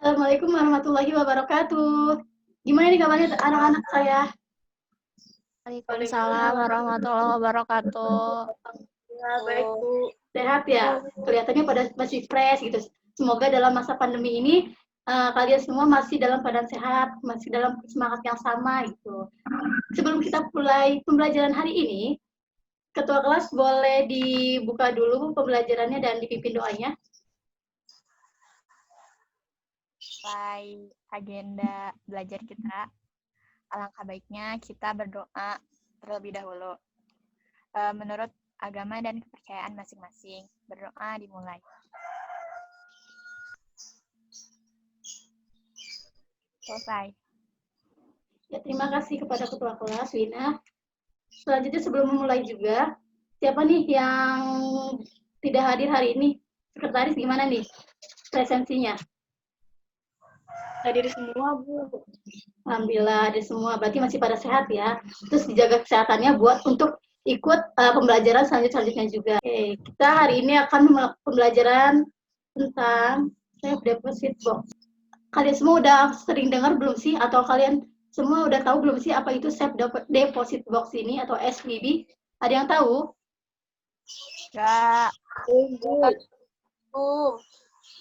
Assalamualaikum warahmatullahi wabarakatuh. Gimana nih kabarnya anak-anak saya? Waalaikumsalam warahmatullahi wabarakatuh. Ya, baik Bu. Sehat ya? Kelihatannya pada masih fresh gitu. Semoga dalam masa pandemi ini kalian semua masih dalam keadaan sehat, masih dalam semangat yang sama gitu. Sebelum kita mulai pembelajaran hari ini, Ketua kelas boleh dibuka dulu pembelajarannya dan dipimpin doanya. Mulai agenda belajar kita, alangkah baiknya kita berdoa terlebih dahulu. Menurut agama dan kepercayaan masing-masing, berdoa dimulai. Selesai. Ya, terima kasih kepada Ketua kelas, Wina. Selanjutnya sebelum memulai juga, siapa nih yang tidak hadir hari ini? Sekretaris gimana nih presensinya? Hadir semua, Bu. Alhamdulillah ada semua, berarti masih pada sehat ya. Terus dijaga kesehatannya buat untuk ikut pembelajaran selanjutnya juga. Oke, kita hari ini akan pembelajaran tentang safe deposit box. Kalian semua udah sering dengar belum sih? Atau kalian semua udah tahu belum sih apa itu safe deposit box ini atau SVB? Ada yang tahu? Enggak.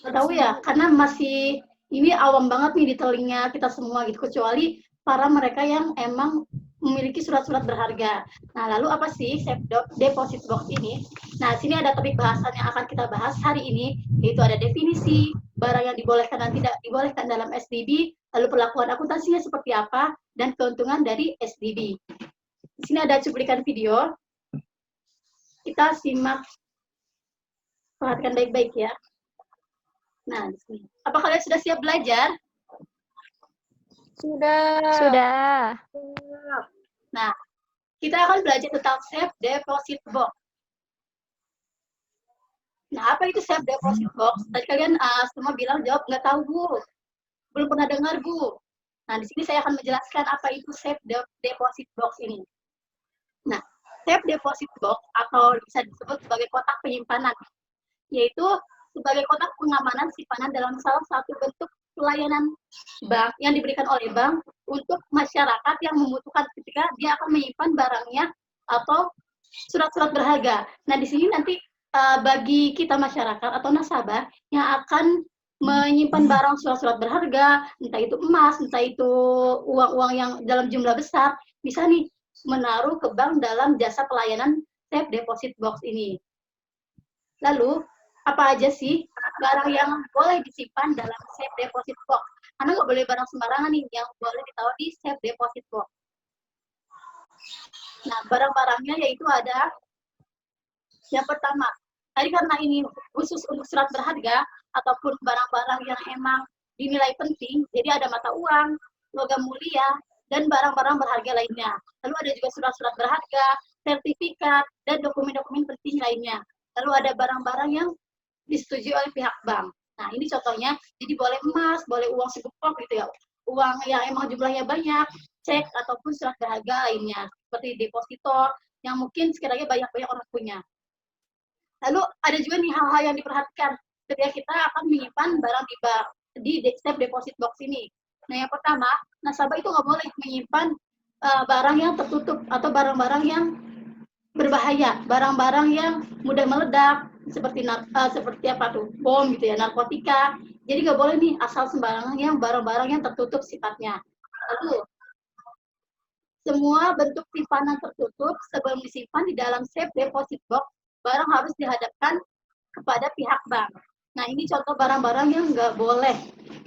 Nggak tahu ya, karena masih ini awam banget nih di telinga kita semua gitu, kecuali para mereka yang emang memiliki surat-surat berharga. Nah, lalu apa sih safe deposit box ini? Nah, sini ada topik bahasan yang akan kita bahas hari ini, yaitu ada definisi, barang yang dibolehkan dan tidak dibolehkan dalam SDB, lalu perlakuan akuntansinya seperti apa, dan keuntungan dari SDB. Di sini ada cuplikan video. Kita simak, perhatikan baik-baik ya. Nah, di sini. Apa kalian sudah siap belajar? Sudah. Nah, kita akan belajar tentang safe deposit box. Nah, apa itu safe deposit box? Tadi kalian semua bilang jawab nggak tahu, Bu. Belum pernah dengar, Bu. Nah, di sini saya akan menjelaskan apa itu safe deposit box ini. Nah, safe deposit box atau bisa disebut sebagai kotak penyimpanan, yaitu sebagai kotak pengamanan simpanan dalam salah satu bentuk pelayanan bank yang diberikan oleh bank untuk masyarakat yang membutuhkan ketika dia akan menyimpan barangnya atau surat-surat berharga. Nah, di sini nanti bagi kita masyarakat atau nasabah yang akan menyimpan barang surat-surat berharga, entah itu emas, entah itu uang-uang yang dalam jumlah besar, bisa nih menaruh ke bank dalam jasa pelayanan safe deposit box ini. Lalu, apa aja sih barang yang boleh disimpan dalam safe deposit box? Karena nggak boleh barang sembarangan nih yang boleh ditaruh di safe deposit box. Nah, barang-barangnya yaitu ada yang pertama, tadi karena ini khusus untuk surat berharga ataupun barang-barang yang emang dinilai penting, jadi ada mata uang, logam mulia, dan barang-barang berharga lainnya. Lalu ada juga surat-surat berharga, sertifikat, dan dokumen-dokumen penting lainnya. Lalu ada barang-barang yang disetujui oleh pihak bank. Nah, ini contohnya, jadi boleh emas, boleh uang segepok gitu ya, uang yang emang jumlahnya banyak, cek ataupun surat berharga lainnya, seperti deposito, yang mungkin sekiranya banyak-banyak orang punya. Lalu ada juga nih hal-hal yang diperhatikan ketika kita akan menyimpan barang di safe deposit box ini. Nah, yang pertama, nasabah itu nggak boleh menyimpan barang yang tertutup atau barang-barang yang berbahaya, barang-barang yang mudah meledak, seperti apa tuh, bom gitu ya, narkotika. Jadi nggak boleh nih asal sembarangan yang barang-barang yang tertutup sifatnya. Lalu semua bentuk simpanan tertutup sebelum disimpan di dalam safe deposit box, barang harus dihadapkan kepada pihak bank. Nah, ini contoh barang-barang yang nggak boleh,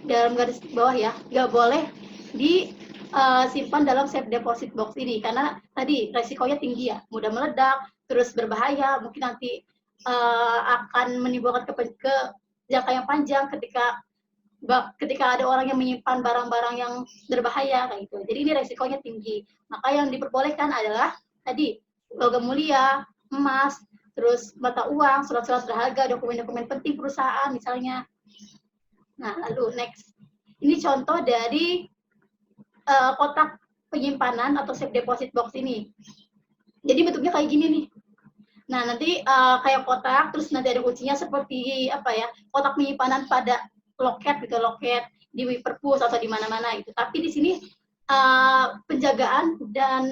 dalam garis bawah ya, nggak boleh disimpan dalam safe deposit box ini, karena tadi resikonya tinggi ya, mudah meledak, terus berbahaya, mungkin nanti akan menimbulkan ke jangka yang panjang ketika ada orang yang menyimpan barang-barang yang berbahaya kayak gitu. Jadi ini resikonya tinggi. Maka yang diperbolehkan adalah tadi logam mulia, emas, terus mata uang, surat-surat berharga, dokumen-dokumen penting perusahaan misalnya. Nah, lalu next. Ini contoh dari kotak penyimpanan atau safe deposit box ini. Jadi bentuknya kayak gini nih. Nah, nanti kayak kotak, terus nanti ada kuncinya seperti apa ya, kotak penyimpanan pada loket gitu, loket di Perpus atau di mana-mana itu. Tapi di sini penjagaan dan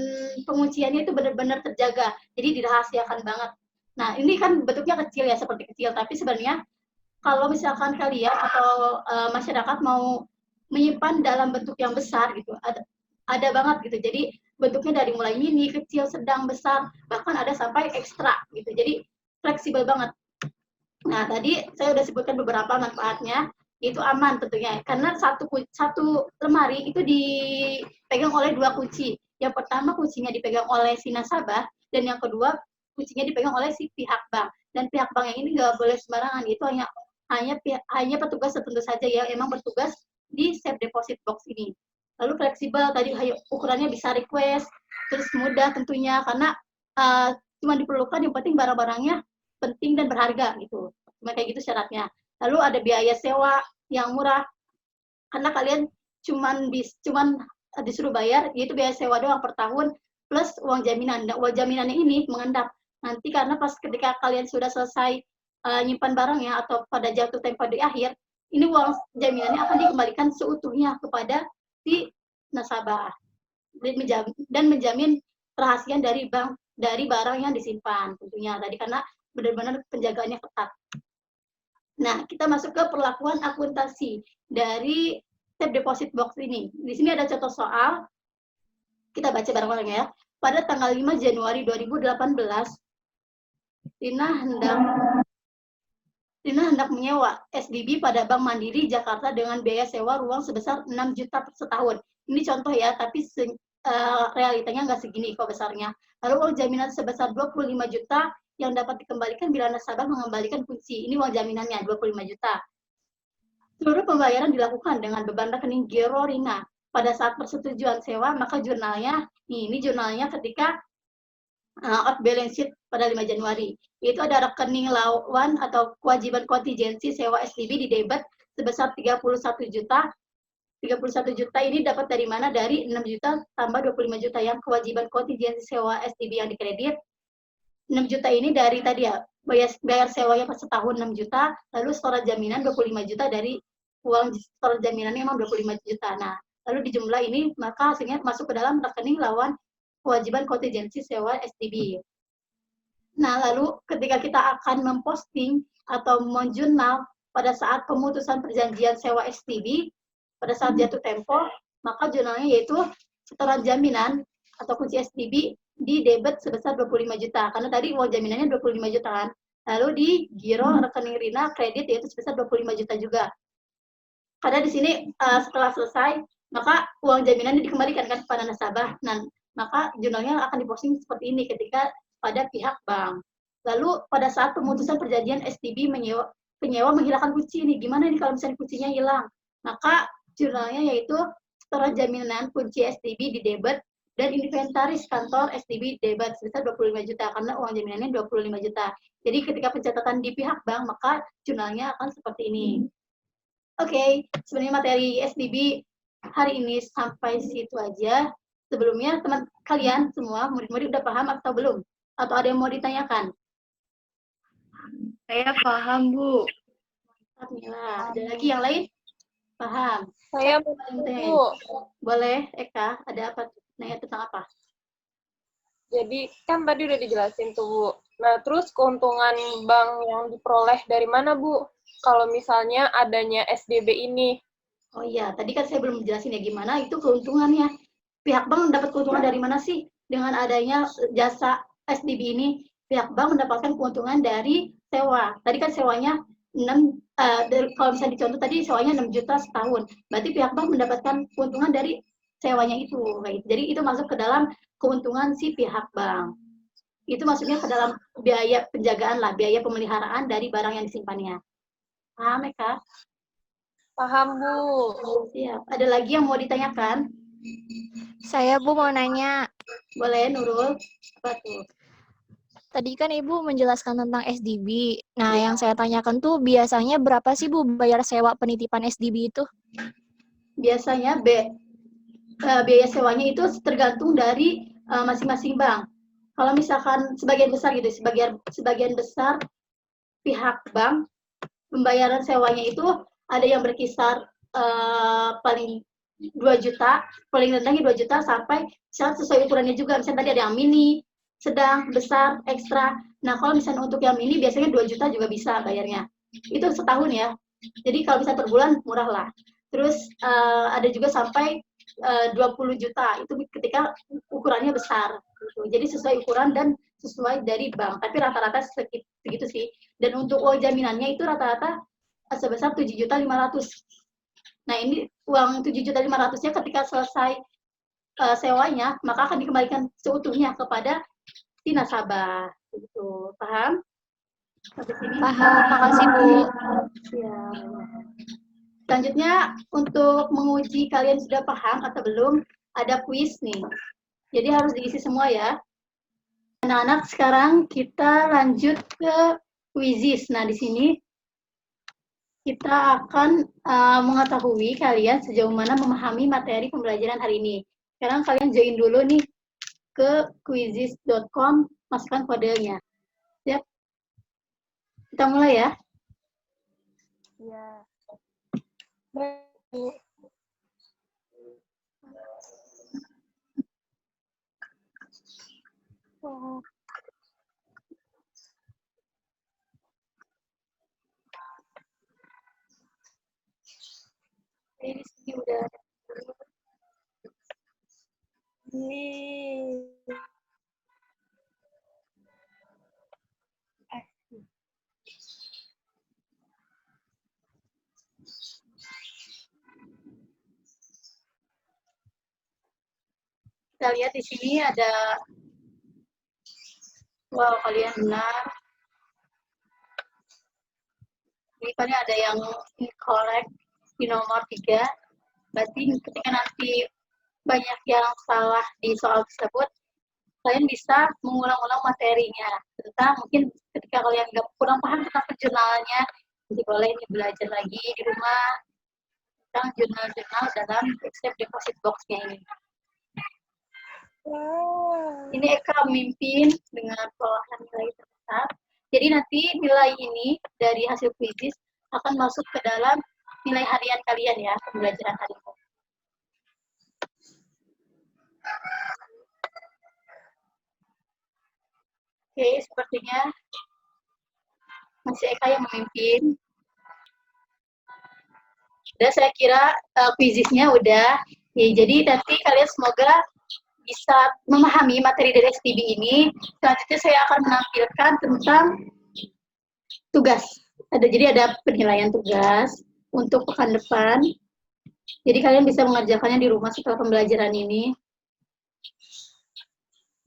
pengunciannya itu benar-benar terjaga. Jadi dirahasiakan banget. Nah, ini kan bentuknya kecil ya, seperti kecil, tapi sebenarnya kalau misalkan kalian atau masyarakat mau menyimpan dalam bentuk yang besar gitu, ada banget gitu. Jadi bentuknya dari mulai mini, kecil, sedang, besar, bahkan ada sampai ekstra gitu. Jadi fleksibel banget. Nah, tadi saya sudah sebutkan beberapa manfaatnya, itu aman tentunya. Karena satu lemari itu dipegang oleh 2 kunci. Yang pertama kuncinya dipegang oleh si nasabah, dan yang kedua kuncinya dipegang oleh si pihak bank. Dan pihak bank yang ini nggak boleh sembarangan, itu hanya petugas tertentu saja yang emang bertugas di safe deposit box ini. Lalu fleksibel, tadi ukurannya bisa request, terus mudah tentunya, karena cuma diperlukan yang penting barang-barangnya penting dan berharga gitu. Cuma kayak gitu syaratnya. Lalu ada biaya sewa yang murah, karena kalian cuman disuruh bayar, yaitu biaya sewa doang per tahun plus uang jaminan. Dan uang jaminannya ini mengendap nanti, karena pas ketika kalian sudah selesai nyimpan barangnya atau pada jatuh tempo di akhir, ini uang jaminannya akan dikembalikan seutuhnya kepada si nasabah dan menjamin kerahasiaan dari bank dari barang yang disimpan tentunya tadi, karena benar-benar penjagaannya ketat. Nah, kita masuk ke perlakuan akuntansi dari safe deposit box ini. Di sini ada contoh soal. Kita baca bareng-bareng ya. Pada tanggal 5 Januari 2018, Rina hendak menyewa SDB pada Bank Mandiri Jakarta dengan biaya sewa ruang sebesar 6 juta per setahun. Ini contoh ya, tapi realitanya nggak segini kok besarnya. Lalu uang jaminan sebesar 25 juta yang dapat dikembalikan bila nasabah mengembalikan kunci. Ini uang jaminannya 25 juta. Seluruh pembayaran dilakukan dengan beban rekening giro Rina. Pada saat persetujuan sewa, maka jurnalnya, ini jurnalnya ketika out balance sheet pada 5 Januari. Itu ada rekening lawan atau kewajiban kontingensi sewa SDB di debit sebesar 31 juta. 31 juta ini dapat dari mana? Dari 6 juta tambah 25 juta yang kewajiban kontingensi sewa SDB yang dikredit. 6 juta ini dari tadi ya, bayar sewanya per setahun 6 juta, lalu setoran jaminan 25 juta dari uang setoran jaminannya memang 25 juta. Nah, lalu dijumlah ini, maka hasilnya masuk ke dalam rekening lawan kewajiban kontingensi sewa SDB. Nah, lalu ketika kita akan memposting atau menjurnal pada saat pemutusan perjanjian sewa SDB, pada saat jatuh tempo, maka jurnalnya yaitu setoran jaminan atau kunci SDB di debit sebesar 25 juta. Karena tadi uang jaminannya 25 juta kan. Lalu di giro rekening Rina kredit yaitu sebesar 25 juta juga. Karena di sini setelah selesai, maka uang jaminannya dikembalikan kan kepada nasabah. Nah, maka jurnalnya akan diposting seperti ini ketika pada pihak bank. Lalu pada saat pemutusan perjanjian SDB penyewa menghilangkan kunci ini, gimana nih kalau misalnya kuncinya hilang? Maka jurnalnya yaitu setoran jaminan kunci SDB di debit dan inventaris kantor SDB debit sebesar 25 juta karena uang jaminannya 25 juta. Jadi ketika pencatatan di pihak bank, maka jurnalnya akan seperti ini. Oke, sebenarnya materi SDB hari ini sampai situ aja. Sebelumnya teman kalian semua murid-murid udah paham atau belum? Atau ada yang mau ditanyakan? Saya paham, Bu. Alhamdulillah. Ada lagi yang lain? Paham? Saya mau Bu. Boleh, Eka. Ada apa? Nanya tentang apa? Jadi kan tadi udah dijelasin tuh, Bu. Nah, terus keuntungan bank yang diperoleh dari mana, Bu? Kalau misalnya adanya SDB ini. Oh iya, tadi kan saya belum jelasin ya gimana itu keuntungannya. Pihak bank mendapat keuntungan dari mana sih? Dengan adanya jasa SDB ini, pihak bank mendapatkan keuntungan dari sewa. Tadi kan sewanya 6, kalau misalnya dicontoh tadi sewanya 6 juta setahun. Berarti pihak bank mendapatkan keuntungan dari sewanya itu. Jadi itu masuk ke dalam keuntungan si pihak bank. Itu masuknya ke dalam biaya penjagaan lah, biaya pemeliharaan dari barang yang disimpannya. Paham, Eka? Paham, Bu. Siap. Ada lagi yang mau ditanyakan? Saya, Bu, mau nanya. Boleh, Nurul. Apa tuh? Tadi kan Ibu menjelaskan tentang SDB. Nah, yang saya tanyakan tuh biasanya berapa sih, Bu, bayar sewa penitipan SDB itu? Biasanya biaya sewanya itu tergantung dari masing-masing bank. Kalau misalkan sebagian besar gitu, sebagian besar pihak bank pembayaran sewanya itu ada yang berkisar paling 2 juta, paling rendahnya 2 juta sampai misalnya sesuai ukurannya juga. Misalnya tadi ada yang mini, sedang, besar, ekstra. Nah, kalau misalnya untuk yang mini biasanya 2 juta juga bisa bayarnya. Itu setahun ya. Jadi kalau bisa per bulan murah lah. Terus ada juga sampai 20 juta. Itu ketika ukurannya besar. Gitu. Jadi sesuai ukuran dan sesuai dari bank. Tapi rata-rata segitu sih. Dan untuk uang jaminannya itu rata-rata sebesar 7.500.000. Nah, ini uang 7.500.000-nya ketika selesai sewanya, maka akan dikembalikan seutuhnya kepada si nasabah. Gitu. Paham? Sampai sini? Paham, makasih Bu. Ya. Selanjutnya, untuk menguji kalian sudah paham atau belum, ada kuis nih. Jadi harus diisi semua ya. Anak-anak, sekarang kita lanjut ke kuisis. Nah, di sini kita akan mengetahui kalian sejauh mana memahami materi pembelajaran hari ini. Sekarang kalian join dulu nih ke quizizz.com, masukkan kodenya. Siap? Kita mulai ya. Iya. Baik. Oh. Ini di sini udah. Ini. Kita lihat di sini ada, wow, kalian benar. Ini kalian ada yang incorrect di nomor 3. Berarti ketika nanti banyak yang salah di soal tersebut, kalian bisa mengulang-ulang materinya. Tentang mungkin ketika kalian kurang paham tentang penjurnalannya, jadi boleh belajar lagi di rumah tentang jurnal-jurnal dalam Excel deposit box-nya ini. Ini Eka memimpin dengan perolehan nilai terbesar. Jadi nanti nilai ini dari hasil kuisis akan masuk ke dalam nilai harian kalian ya, pembelajaran hari ini. Oke, sepertinya masih Eka yang memimpin. Udah, saya kira kuisisnya udah. Ya, jadi nanti kalian semoga bisa memahami materi dari STB ini. Selanjutnya saya akan menampilkan tentang tugas. Jadi ada penilaian tugas untuk pekan depan. Jadi kalian bisa mengerjakannya di rumah setelah pembelajaran ini.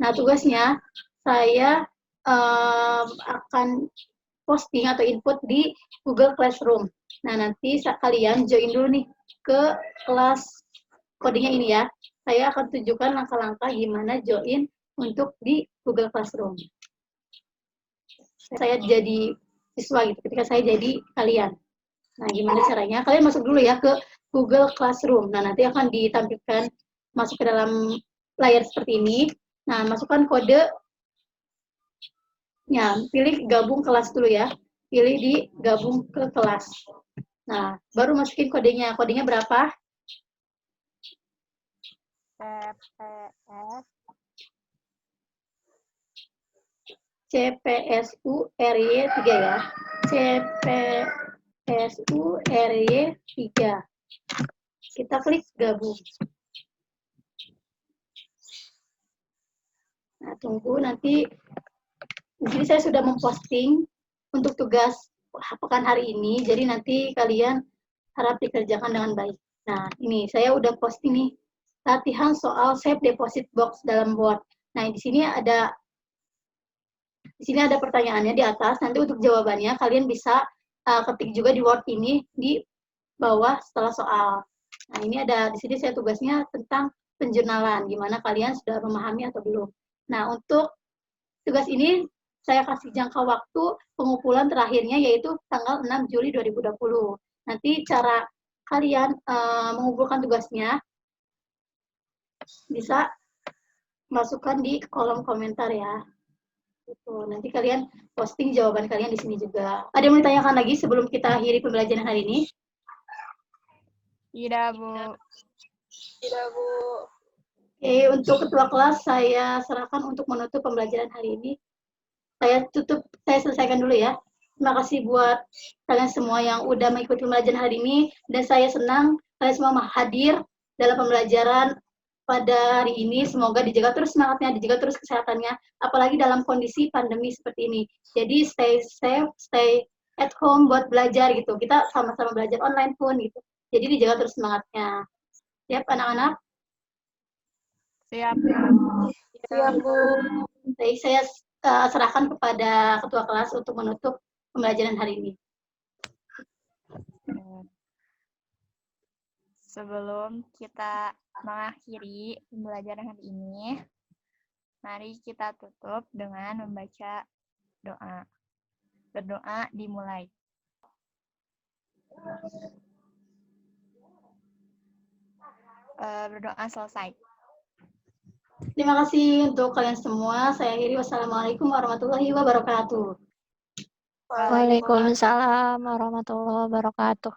Nah, tugasnya saya akan posting atau input di Google Classroom. Nah, nanti kalian join dulu nih ke kelas codingnya ini ya. Saya akan tunjukkan langkah-langkah gimana join untuk di Google Classroom. Saya jadi siswa gitu, ketika saya jadi kalian. Nah, gimana caranya? Kalian masuk dulu ya ke Google Classroom. Nah, nanti akan ditampilkan masuk ke dalam layar seperti ini. Nah, masukkan kode. Ya, pilih gabung kelas dulu ya. Pilih di gabung ke kelas. Nah, baru masukin kodenya. Kodenya berapa? CPSU RY 3 ya. CPSU RY 3. Kita klik gabung. Nah, tunggu nanti. Di sini saya sudah memposting untuk tugas pekan hari ini. Jadi nanti kalian harap dikerjakan dengan baik. Nah, ini saya udah posting nih latihan soal save deposit box dalam Word. Nah, di sini ada pertanyaannya di atas. Nanti untuk jawabannya kalian bisa ketik juga di Word ini di bawah setelah soal. Nah, ini ada di sini saya tugasnya tentang penjurnalan, gimana kalian sudah memahami atau belum. Nah, untuk tugas ini saya kasih jangka waktu pengumpulan terakhirnya yaitu tanggal 6 Juli 2020. Nanti cara kalian mengumpulkan tugasnya bisa masukkan di kolom komentar ya. Gitu. Nanti kalian posting jawaban kalian di sini juga. Ada yang mau ditanyakan lagi sebelum kita akhiri pembelajaran hari ini? Tidak, Bu. Tidak, Bu. Oke, untuk ketua kelas saya serahkan untuk menutup pembelajaran hari ini. Saya selesaikan dulu ya. Terima kasih buat kalian semua yang udah mengikuti pembelajaran hari ini, dan saya senang kalian semua hadir dalam pembelajaran pada hari ini. Semoga dijaga terus semangatnya, dijaga terus kesehatannya, apalagi dalam kondisi pandemi seperti ini. Jadi stay safe, stay at home buat belajar gitu. Kita sama-sama belajar online pun gitu. Jadi dijaga terus semangatnya. Siap anak-anak? Siap, Bu. Siap, Bu. Baik, saya serahkan kepada ketua kelas untuk menutup pembelajaran hari ini. Sebelum kita mengakhiri pembelajaran hari ini, mari kita tutup dengan membaca doa. Berdoa dimulai. Berdoa selesai. Terima kasih untuk kalian semua. Saya akhiri. Wassalamualaikum warahmatullahi wabarakatuh. Waalaikumsalam warahmatullahi wabarakatuh.